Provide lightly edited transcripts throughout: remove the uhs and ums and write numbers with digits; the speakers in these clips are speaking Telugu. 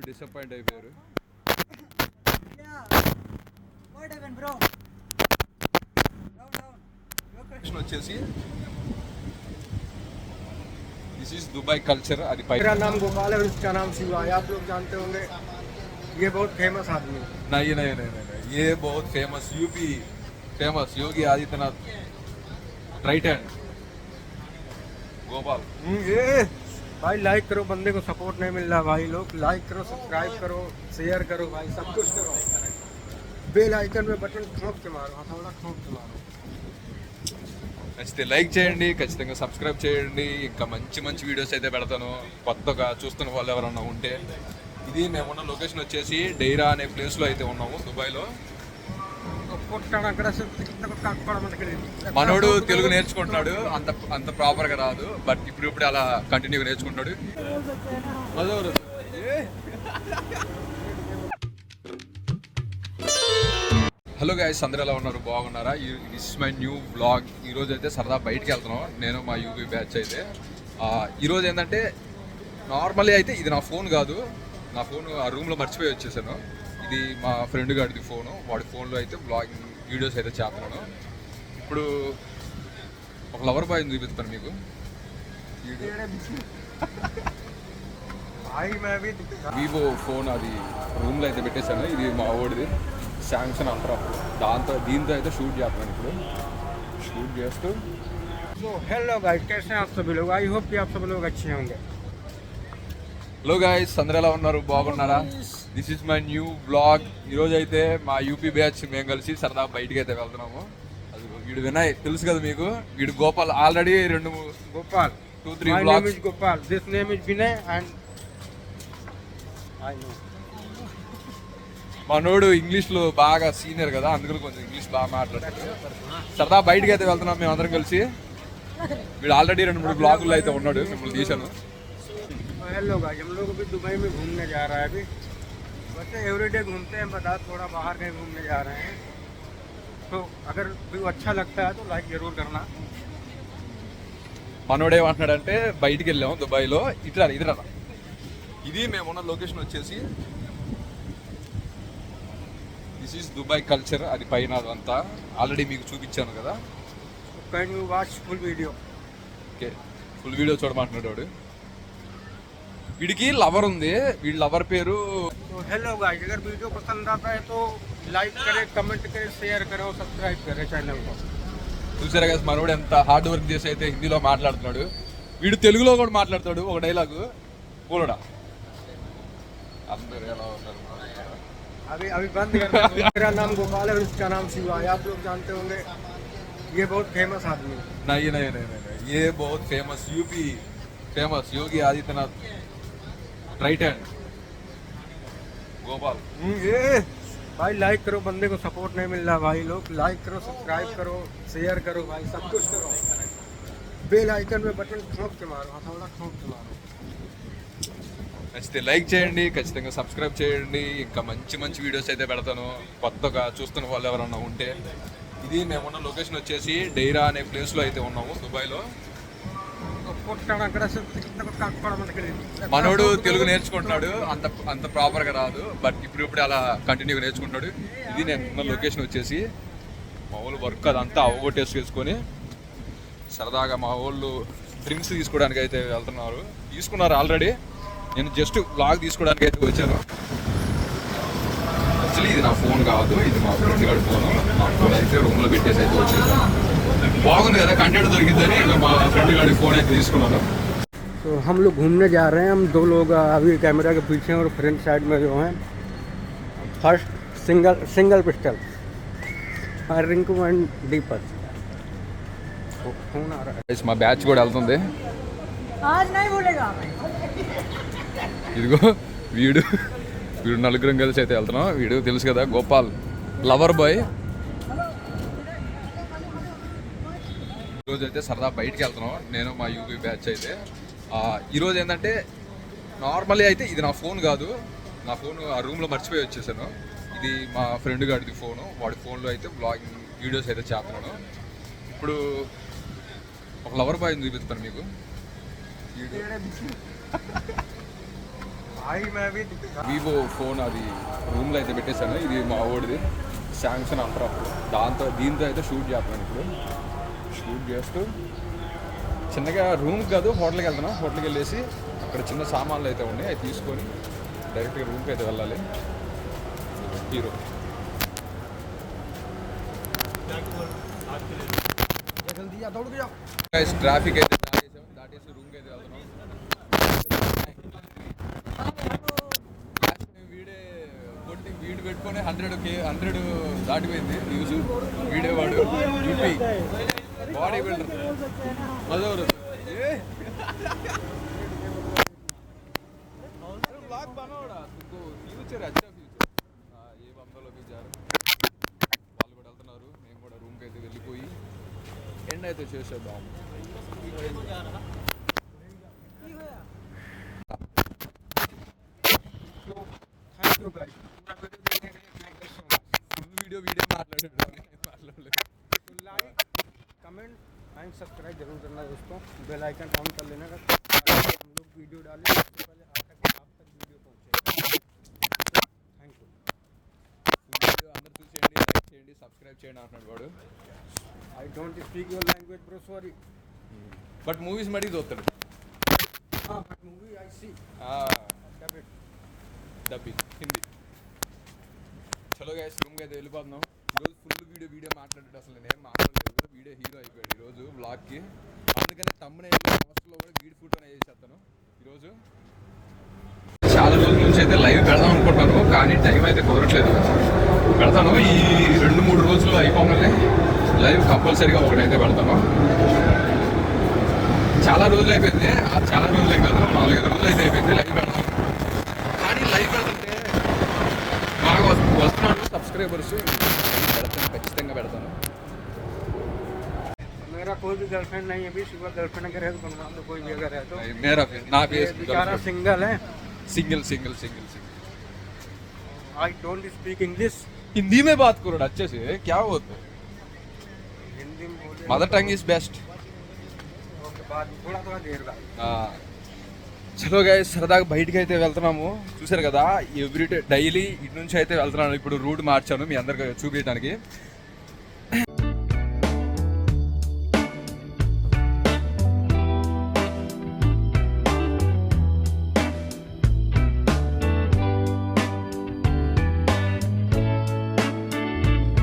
డిసప్పాయింట్ అయిపోయారు. వచ్చేసి दिस इज दुबई कल्चर। मेरा नाम गोपाल है और इसका नाम शिवा है। आप लोग जानते होंगे ये बहुत फेमस आदमी है। नहीं नहीं नहीं नहीं ये बहुत famous UP famous Yogi Adityanath right hand Gopal. ये भाई लाइक करो, बंदे को सपोर्ट नहीं मिल रहा भाई। लोग लाइक करो, सब्सक्राइब करो, शेयर करो भाई, सब कुछ करो। बेल आइकन में बटन ठोक के मारो, हथौड़ा ठोक के मारो। నచ్చితే లైక్ చేయండి, ఖచ్చితంగా సబ్స్క్రైబ్ చేయండి. ఇంకా మంచి మంచి వీడియోస్ అయితే పెడతాను. కొత్తగా చూస్తున్న వాళ్ళు ఎవరన్నా ఉంటే. ఇది మేమున్న లొకేషన్ వచ్చేసి డైరా అనే ప్లేస్లో అయితే ఉన్నాము దుబాయ్లో. మనోడు తెలుగు నేర్చుకుంటున్నాడు, అంత అంత ప్రాపర్గా రాదు, బట్ ఇప్పుడు అలా కంటిన్యూగా నేర్చుకుంటాడు. హలో గైస్, అందరూ ఎలా ఉన్నారు? బాగున్నారా? This my new vlog. ఈరోజు అయితే సరదా బయటికి వెళ్తున్నాం, నేను మా యూపీ బ్యాచ్ అయితే. ఈరోజు ఏంటంటే నార్మల్లీ అయితే ఇది నా ఫోన్ కాదు, నా ఫోన్ ఆ రూమ్లో మర్చిపోయి వచ్చేసాను. ఇది మా ఫ్రెండ్ గాడిది ఫోను, వాడి ఫోన్లో అయితే వ్లాగింగ్ వీడియోస్ అయితే చేస్తున్నాను. ఇప్పుడు ఒక లవర్ బాయ్ని చూపిస్తాను మీకు. వివో ఫోన్ అది రూమ్లో అయితే పెట్టేశాను. ఇది మా ఓడిది శాంక్షన్ అంటారు. దీంతో అయితే షూట్ చేస్తున్నాను. ఇప్పుడు షూట్ చేస్తూ हेलो गाइस, कैसे हैं आप सभी लोग? आई होप कि आप सब लोग अच्छे होंगे. హలో గాయ్స్, అందరూ ఎలా ఉన్నారు? బాగున్నారా? This is my new vlog. ఈరోజు అయితే మా యూపీ బ్యాచ్ మేము కలిసి సరదా బయటికి అయితే వెళ్తున్నాము. అది వీడు వినయ్ తెలుసు కదా మీకు, వీడు Gopal. Already 2-3 vlogs. Gopal, this name is Vinay and I know. మనోడు ఇంగ్లీష్లో బాగా సీనియర్ కదా, అందుకని కొంచెం ఇంగ్లీష్ బాగా మాట్లాడతాడు. సరదా బయటికి అయితే వెళ్తున్నాం మేము అందరం కలిసి. వీడు ఆల్రెడీ 2-3 బ్లాగుల్లో అయితే ఉన్నాడు, మిమ్మల్ని తీశాను. हेलो गाइस, हम लोग अभी दुबई में घूमने जा रहे हैं. अभी वैसे एवरीडे घूमते हैं, बता थोड़ा बाहर कहीं घूमने जा रहे हैं. तो अगर व्यू अच्छा लगता है तो लाइक जरूर करना. మనోడు ఏమంటున్నాడంటే బయటికి వెళ్ళాము దుబాయ్లో, ఇట్లా ఇది మేమున్న లొకేషన్ వచ్చేసి దిస్ ఈజ్ దుబాయ్ కల్చర్. అది పైన అదంతా ఆల్రెడీ మీకు చూపించాను కదా. Can you watch full video? Okay, full video చూడమంటున్నాడు వాడు. వీడికి లవర్ ఉంది, వీడి లవర్ పేరు. हेलो गाइस, अगर वीडियो पसंद आता है तो लाइक करें, कमेंट करें, शेयर करें और सब्सक्राइब करें चैनल को. చూసారా కదా మనోడు ఎంత హార్డ్ వర్క్ చేసి అయితే హిందీలో మాట్లాడుతున్నాడు. వీడు తెలుగులో కూడా మాట్లాడతాడు. ఒక డైలాగు కూలడా. అందరూ ఎలా ఉన్నారు? अभी बंद करना. मेरा नाम गोपाल है और इसका नाम शिवा है. आप लोग जानते होंगे ये बहुत फेमस आदमी है. नहीं नहीं नहीं नहीं ये बहुत famous UP famous Yogi Adityanath right hand Gopal. ये भाई लाइक करो, बंदे को सपोर्ट नहीं मिल रहा भाई. लोग लाइक करो, सब्सक्राइब करो, शेयर करो भाई, सब कुछ करो. बेल आइकन में बटन ठोक के मारो, हथौड़ा ठोक के मारो. నచ్చితే లైక్ చేయండి, ఖచ్చితంగా సబ్స్క్రైబ్ చేయండి. ఇంకా మంచి మంచి వీడియోస్ అయితే పెడతాను. కొత్తగా చూస్తున్న వాళ్ళు ఎవరన్నా ఉంటే. ఇది మేమున్న లొకేషన్ వచ్చేసి డైరా అనే ప్లేస్లో అయితే ఉన్నాము దుబాయ్లో. మనోడు తెలుగు నేర్చుకుంటున్నాడు, అంత అంత ప్రాపర్గా రాదు, బట్ ఇప్పుడు అలా కంటిన్యూగా నేర్చుకుంటాడు. ఇది నేను ఉన్న లొకేషన్ వచ్చేసి మా వాళ్ళు వర్క్ అదంతా అవగొట్టేసుకొని సరదాగా మా వాళ్ళు డ్రింక్స్ తీసుకోవడానికి అయితే వెళ్తున్నారు. తీసుకున్నారు ఆల్రెడీ. నేను జస్ట్ వ్లాగ్ తీసుకోవడానికి అయితే వచ్చాను. యాక్చువల్లీ ఇది నా ఫోన్ కాదు, ఇది మా ఫ్రెండ్ గారి ఫోన్. నా ఫోన్ అయితే రూమ్లో పెట్టేసి అయితే వచ్చేసాను. బాగుంది కదా, కంటెంట్ దొరికిందని మా ఫ్రెండ్ గారి ఫోన్ అయితే తీసుకున్నాను. तो हम लोग घूमने जा रहे हैं. हम 2 लोग अभी कैमरा के पीछे और फ्रंट साइड में जो हैं. First single pistol Rinku and Deepak. Phone आ रहा है. మా బ్యాచ్ కూడా వెళ్తుంది. आज नहीं भूलेगा. ఇదిగో వీడు నలుగురం కలిసి అయితే వెళ్తున్నాం. వీడు తెలుసు కదా, గోపాల్ లవర్ బాయ్. ఈరోజు అయితే సరదా బయటికి వెళ్తున్నాం, నేను మా యూపీ బ్యాచ్ అయితే. ఈరోజు ఏంటంటే నార్మల్లీ అయితే ఇది నా ఫోన్ కాదు, నా ఫోన్ ఆ రూమ్లో మర్చిపోయి వచ్చేసాను. ఇది మా ఫ్రెండ్ గాడిది ఫోను, వాడి ఫోన్లో అయితే బ్లాగింగ్ వీడియోస్ అయితే చేస్తున్నాను. ఇప్పుడు ఒక లవర్ బాయ్ని చూపిస్తాను మీకు. भाई मैं भी వివో ఫోన్ అది రూమ్లో అయితే పెట్టేశాను. ఇది మా ఓడిది శాంసంగ్ అంటారు. దీంతో అయితే షూట్ చేస్తున్నాను. ఇప్పుడు షూట్ చేస్తూ చిన్నగా రూమ్కి కాదు హోటల్కి వెళ్తున్నాం. హోటల్కి వెళ్ళేసి అక్కడ చిన్న సామాన్లు అయితే ఉన్నాయి, అవి తీసుకొని డైరెక్ట్గా రూమ్కి అయితే వెళ్ళాలి. హీరో ట్రాఫిక్ అయితే దాటేసి రూమ్కి అయితే వెళ్తున్నాం. వీడు పెట్టుకొని 100 దాటిపోయింది వ్యూస్. వీడియో వాడు యూపీ బాడీ బిల్డర్ మజోరు బ్లాగ్ बनाओड़ा तुमको ఫ్యూచర్ अच्छा ఫ్యూచర్ ఏ వందలో బీజారు. వాళ్ళు కూడా వెళ్తున్నారు, మేము కూడా రూమ్కి అయితే వెళ్ళిపోయి ఎండ్ అయితే చేసేద్దాం. Video like comment and subscribe जरूर करना दोस्तों. बेल आइकन ऑन कर लेना का हम लोग वीडियो डालें उससे पहले आप तक वीडियो पहुंचे. Thank you. వీడియో అందరూ చూసేయండి, లైక్ చేయండి, సబ్స్క్రైబ్ చేయండి అంటున్నాడు వాడు. I don't speak your language bro, sorry. But movies మటుకు చూస్తాడు. हां but movie I see dubbing Hindi. చలో గైస్ రూమ్కి అయితే వెళ్ళిపోతున్నాం. ఈరోజు ఫుల్ వీడియో మాట్లాడాడు. అసలు నేను మాట్లాడలేదు, వీడియో హీరో అయిపోయాడు ఈరోజు వ్లాగ్కి. అందుకని తమ్మునే హాస్టల్లో కూడా వీడి ఫోటోనే చేసేస్తాను ఈరోజు. చాలా రోజుల నుంచి అయితే లైవ్ పెడదాం అనుకుంటున్నాను, కానీ టైం అయితే కుదరట్లేదు. పెడతాను ఈ 2-3 రోజులు అయిపోగానే లైవ్ కంపల్సరీగా ఒకటైతే పెడతాను. చాలా రోజులు అయిపోయింది, చాలా రోజులే కాదు 4-5 రోజులు అయితే అయిపోయింది లైవ్ పెడతాను. కానీ లైవ్ పెడుతుంటే బాగా వస్తున్నాడు సబ్స్క్రైబర్స్. పెడతాను, ఖచ్చితంగా పెడతాను. मेरा कोई भी गर्लफ्रेंड नहीं है. अभी सुबह गर्लफ्रेंड अगर है तो बनवा दो, कोई भी अगर है तो. मेरा ना फेस बेचारा सिंगल है. Single. I don't speak English. Hindi में बात करो अच्छे से, क्या होता है. हिंदी में बोले mother tongue is best. Okay बाद थोड़ा देर बाद. చలో గైస్ సరదాగా బయటికి అయితే వెళ్తున్నాము. చూసారు కదా ఎవ్రీడే డైలీ ఇటు నుంచి అయితే వెళ్తున్నాను. ఇప్పుడు రూట్ మార్చాను మీ అందరికి చూపించడానికి.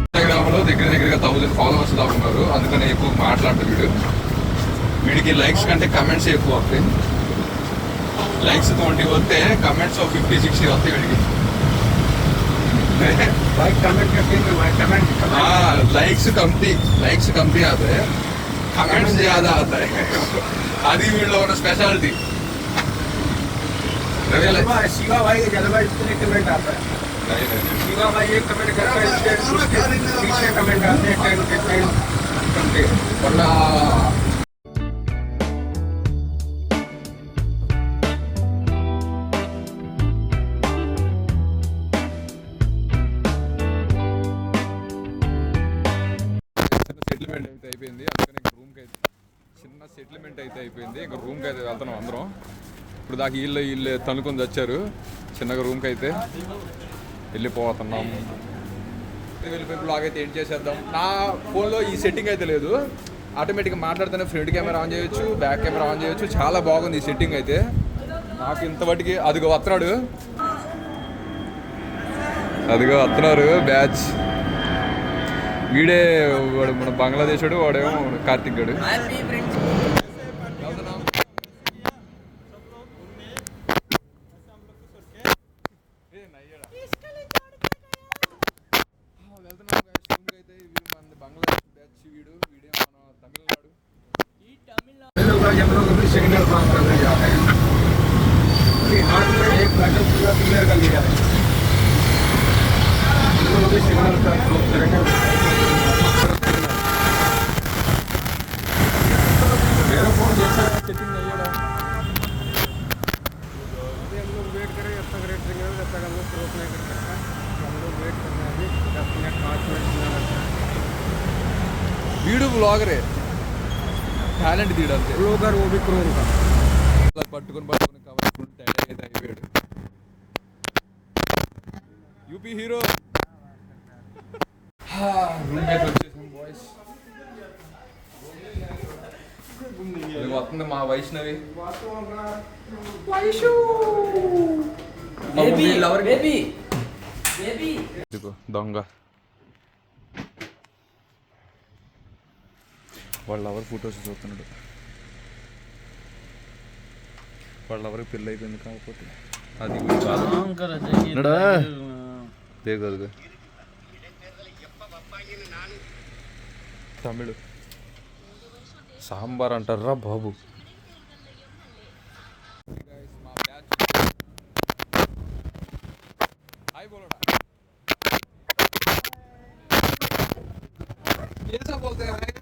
ఇన్స్టాగ్రామ్లో దగ్గరగా 1000 ఫాలోవర్స్ దాకా ఉన్నారు. అందుకని ఎక్కువ మాట్లాడతాడు వీడికి లైక్స్ కంటే కమెంట్స్ ఎక్కువ వస్తాయి. लाइक्स 20 होते हैं, कमेंट्स 50-60 होते हैं वीडियो. भाई कमेंट करते हैं भाई कमेंट. हाँ लाइक्स कमती आते हैं, कमेंट्स ज़्यादा आता है. आदि वीडियो का स्पेशलिटी. शिवा भाई के जलवा इसलिए कमेंट आता है. शिवा भाई एक कमेंट करता है, उसके पीछे कमेंट आते हैं 10 करते हैं. वरना సెటిల్మెంట్ అయితే అయిపోయింది. అందుకని ఇంకా రూమ్కి అయితే చిన్న సెటిల్మెంట్ అయితే అయిపోయింది. ఇంకా రూమ్కి అయితే వెళ్తున్నాం అందరం. ఇప్పుడు దాకా వీళ్ళు తనుకొని వచ్చారు. చిన్నగా రూమ్కి అయితే వెళ్ళిపోతున్నాం. వెళ్ళిపోయి బ్లాగ్ అయితే ఎండ్ చేసేద్దాం. నా ఫోన్లో ఈ సెట్టింగ్ అయితే లేదు. ఆటోమేటిక్గా మాట్లాడితేనే ఫ్రంట్ కెమెరా ఆన్ చేయొచ్చు, బ్యాక్ కెమెరా ఆన్ చేయొచ్చు. చాలా బాగుంది ఈ సెట్టింగ్ అయితే. నాకు ఇంతవరకు అదిగో వస్తున్నాడు బ్యాచ్. వీడే వాడు మన బంగ్లాదేశుడు, వాడేమో కార్తిక్ గడు. బంగ్లాదేశ్ బ్యాచ్ వీడే మన తమిళనాడు. हम लोग अभी सिग्नल पास करने जा रहे हैं. हाथ में एक पैकेट पूरा क्लियर कर लिया है. हम लोग अभी सिग्नल का क्रॉस करेंगे. मेरा फोन जैसा సెట్టింగ్ అయ్యాడా. अभी हम लोग वेट करें जब तक रेट देंगे जब तक हम लोग क्रॉस नहीं कर सकते. हम लोग वेट कर रहे हैं अभी 10 मिनट 5 मिनट लगता है. వీడు బ్లాగరే, టాలెంట్ తీయడానికి. ब्लॉगर वो भी क्रोम का పట్టుకొని కవర్ టైడ్ అయితే అయిపోయాడు. UP hero. రూమ్ అయితే వచ్చేసాం బాయ్స్. వస్తుంది మా వైష్ణవి. దొంగ వాళ్ళ ఎవరు ఫొటోస్ చూస్తున్నాడు. వాళ్ళ ఎవరికి పెళ్ళి అయిపోయింది కాకపోతే అది కాదు తమిళ్ సాంబార్ అంటారా బాబు. हाय बोलो ना. ये सब बोलते हैं हाय.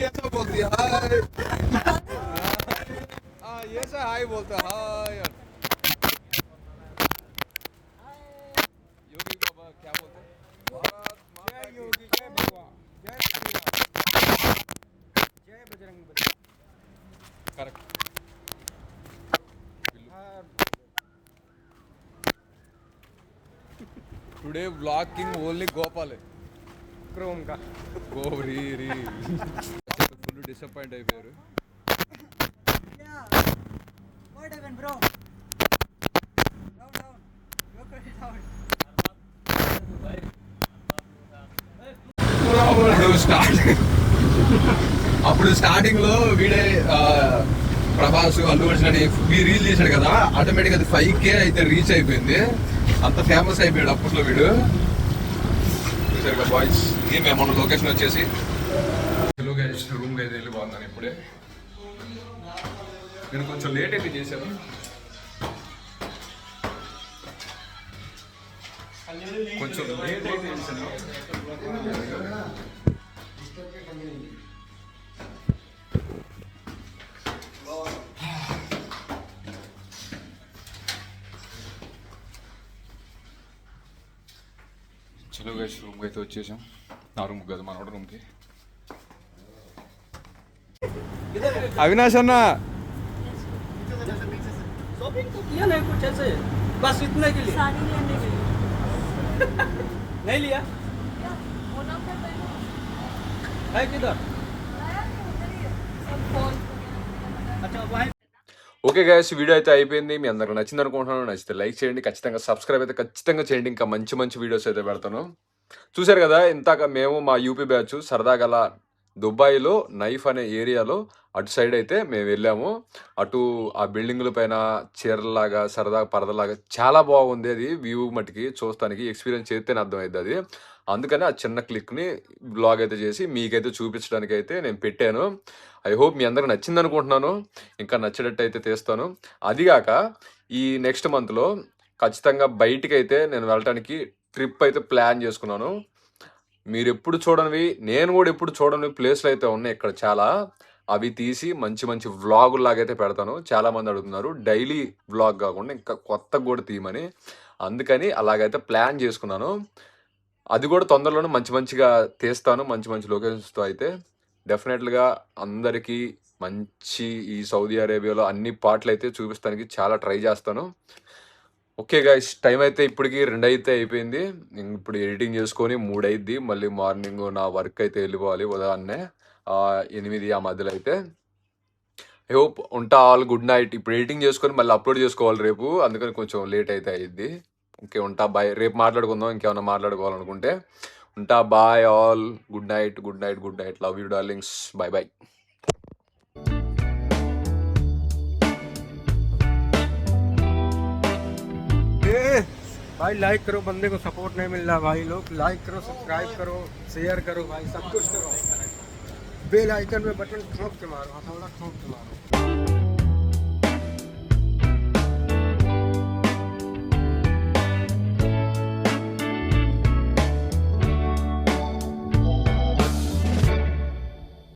ये सब बोलती है हाय. हाँ ये सब हाय बोलते हैं हाय. योगी बाबा क्या बोलते हैं? जय योगी जय बाबा जय श्री राम जय Bajrang Bali. Correct. Today vlogging only Gopal क्रोम का गोरी री फुल डिसअपॉइंट అయిపోయారు. Yeah. What happened, bro? Down. Look at it down. అప్పుడు స్టార్టింగ్ లో వీడే ప్రభాస్ అల్లు అర్జున్ అని రీల్ చేశాడు కదా, ఆటోమేటిక్ అది 5K అయితే రీచ్ అయిపోయింది. అంత ఫేమస్ అయిపోయాడు అప్పట్లో వీడు. చూసారు కదా బాయ్స్, ఇది మేము మన లొకేషన్ వచ్చేసి రూమ్కి అయితే వెళ్ళిపోతున్నాను ఇప్పుడే. నేను కొంచెం లేట్ అయితే చేశాను. కొంచెం లేట్ అయితే చేశాను. చలో గైస్ రూమ్కి అయితే వచ్చేసాం. నా రూమ్కి కదా మనోడ రూమ్కి. అవినాష్ అన్న शॉपिंग तो किया नहीं कुछ ऐसे, बस इतने के लिए साड़ी लेने के लिए. नहीं लिया है किधर? अच्छा वहाँ ఓకే గైస్, వీడియో అయితే అయిపోయింది. మీ అందరికి నచ్చింది అనుకుంటున్నాను. నచ్చితే లైక్ చేయండి, ఖచ్చితంగా సబ్స్క్రైబ్ అయితే ఖచ్చితంగా చేయండి. ఇంకా మంచి మంచి వీడియోస్ అయితే పెడతాను. చూశారు కదా ఇంతాక మేము మా యూపీ బ్యాచ్ సరదాగా అలా దుబాయ్లో నైఫ్ అనే ఏరియాలో అటు సైడ్ అయితే మేము వెళ్ళాము. అటు ఆ బిల్డింగుల పైన చీరలాగా సరదా పరదలాగా చాలా బాగుంది. అది వ్యూ మట్టికి చూస్తానికి ఎక్స్పీరియన్స్ చేస్తేనే అర్థమైంది అది. అందుకని ఆ చిన్న క్లిక్ని బ్లాగ్ అయితే చేసి మీకైతే చూపించడానికి అయితే నేను పెట్టాను. ఐ హోప్ మీ అందరికి నచ్చింది అనుకుంటున్నాను. ఇంకా నచ్చేటట్టు అయితే తీస్తాను. అదిగాక ఈ నెక్స్ట్ మంత్లో ఖచ్చితంగా బయటికి అయితే నేను వెళ్ళటానికి ట్రిప్ అయితే ప్లాన్ చేసుకున్నాను. మీరు ఎప్పుడు చూడనివి, నేను కూడా ఎప్పుడు చూడని ప్లేస్లు అయితే ఉన్నాయి ఇక్కడ చాలా. అవి తీసి మంచి మంచి వ్లాగుల్లాగైతే పెడతాను. చాలామంది అడుగుతున్నారు డైలీ వ్లాగ్ కాకుండా ఇంకా కొత్తగా కూడా తీయమని. అందుకని అలాగైతే ప్లాన్ చేసుకున్నాను. అది కూడా తొందరలోనే మంచి మంచిగా తీస్తాను. మంచి మంచి లొకేషన్స్తో అయితే డెఫినెట్గా అందరికీ మంచి ఈ సౌదీ అరేబియాలో అన్ని పాటలు అయితే చూపిస్తానికి చాలా ట్రై చేస్తాను. ఓకే గైస్, టైం అయితే ఇప్పటికి 2 అయితే అయిపోయింది. ఇప్పుడు ఎడిటింగ్ చేసుకొని 3 అయింది. మళ్ళీ మార్నింగ్ నా వర్క్ అయితే వెళ్ళిపోవాలి ఉదయాన్నే 8 ఆ మధ్యలో అయితే. ఐ హోప్ ఉంటా. All good night. ఇప్పుడు ఎడిటింగ్ చేసుకొని మళ్ళీ అప్లోడ్ చేసుకోవాలి రేపు, అందుకని కొంచెం లేట్ అయితే అయ్యిద్ది. ఓకే ఉంటా, బాయ్. రేపు మాట్లాడుకుందాం ఇంకేమైనా మాట్లాడుకోవాలనుకుంటే. ఉంటా, bye all. Good night, good night, good night. Love you darlings. Bye bye. भाई लाइक करो, बंदे को सपोर्ट नहीं मिल रहा भाई. लोग लाइक करो, सब्सक्राइब करो, शेयर करो भाई, सब कुछ करो. बेल आइकन में बटन ठोक के मारो, हथौड़ा ठोक के मारो.